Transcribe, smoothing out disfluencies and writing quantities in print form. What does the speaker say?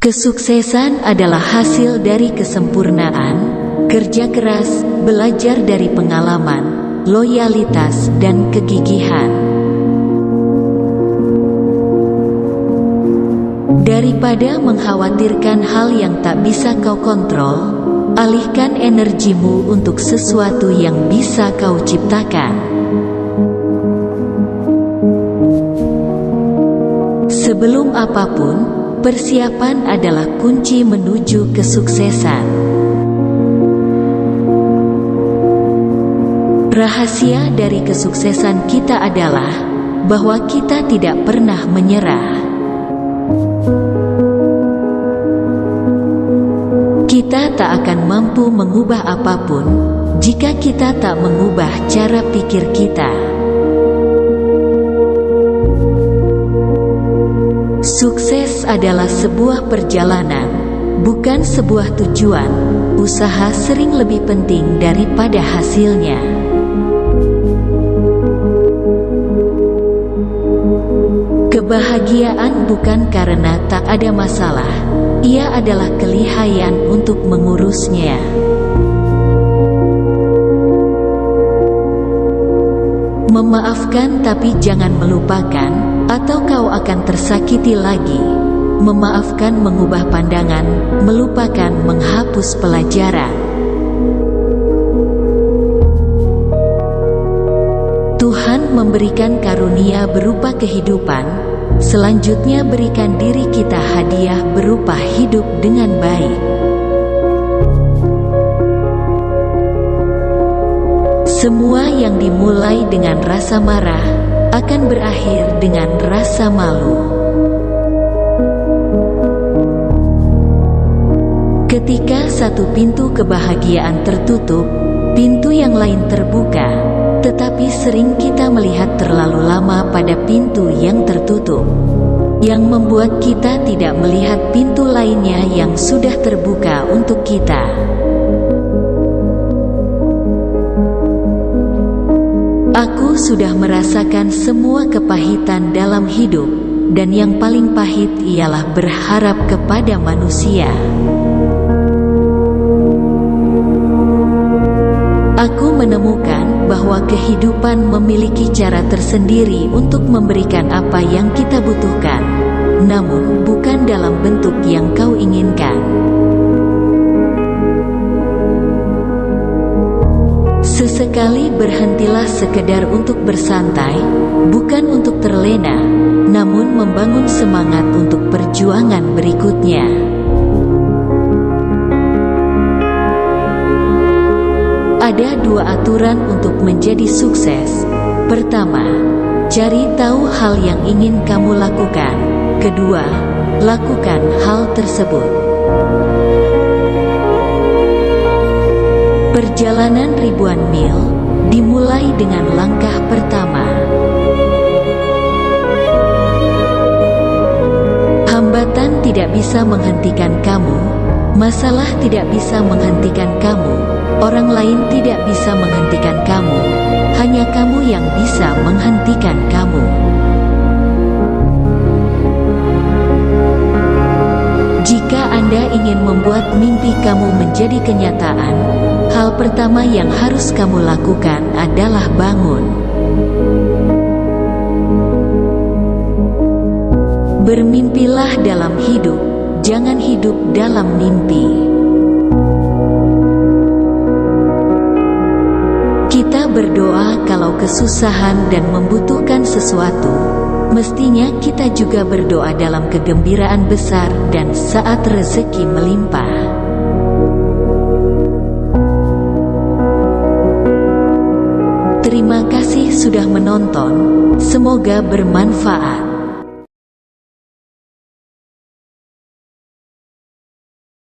Kesuksesan adalah hasil dari kesempurnaan, kerja keras, belajar dari pengalaman, loyalitas, dan kegigihan. Daripada mengkhawatirkan hal yang tak bisa kau kontrol, alihkan energimu untuk sesuatu yang bisa kau ciptakan. Sebelum apapun, persiapan adalah kunci menuju kesuksesan. Rahasia dari kesuksesan kita adalah bahwa kita tidak pernah menyerah. Kita tak akan mampu mengubah apapun jika kita tak mengubah cara pikir kita. Sukses adalah sebuah perjalanan, bukan sebuah tujuan. Usaha sering lebih penting daripada hasilnya. Kebahagiaan bukan karena tak ada masalah, ia adalah kelihayan untuk mengurusnya. Memaafkan tapi jangan melupakan, atau kau akan tersakiti lagi. Memaafkan mengubah pandangan, melupakan menghapus pelajaran. Tuhan memberikan karunia berupa kehidupan, selanjutnya berikan diri kita hadiah berupa hidup dengan baik. Semua yang dimulai dengan rasa marah akan berakhir dengan rasa malu. Ketika satu pintu kebahagiaan tertutup, pintu yang lain terbuka, tetapi sering kita melihat terlalu lama pada pintu yang tertutup, yang membuat kita tidak melihat pintu lainnya yang sudah terbuka untuk kita. Aku sudah merasakan semua kepahitan dalam hidup, dan yang paling pahit ialah berharap kepada manusia. Aku menemukan bahwa kehidupan memiliki cara tersendiri untuk memberikan apa yang kita butuhkan, namun bukan dalam bentuk yang kau inginkan. Sesekali berhentilah sekedar untuk bersantai, bukan untuk terlena, namun membangun semangat untuk perjuangan berikutnya. Ada dua aturan untuk menjadi sukses. Pertama, cari tahu hal yang ingin kamu lakukan. Kedua, lakukan hal tersebut. Perjalanan ribuan mil dimulai dengan langkah pertama. Hambatan tidak bisa menghentikan kamu, masalah tidak bisa menghentikan kamu, orang lain tidak bisa menghentikan kamu, hanya kamu yang bisa menghentikan kamu. Jika Anda ingin membuat mimpi kamu menjadi kenyataan, hal pertama yang harus kamu lakukan adalah bangun. Bermimpilah dalam hidup, jangan hidup dalam mimpi. Kita berdoa kalau kesusahan dan membutuhkan sesuatu, mestinya kita juga berdoa dalam kegembiraan besar dan saat rezeki melimpah. Terima kasih sudah menonton, semoga bermanfaat.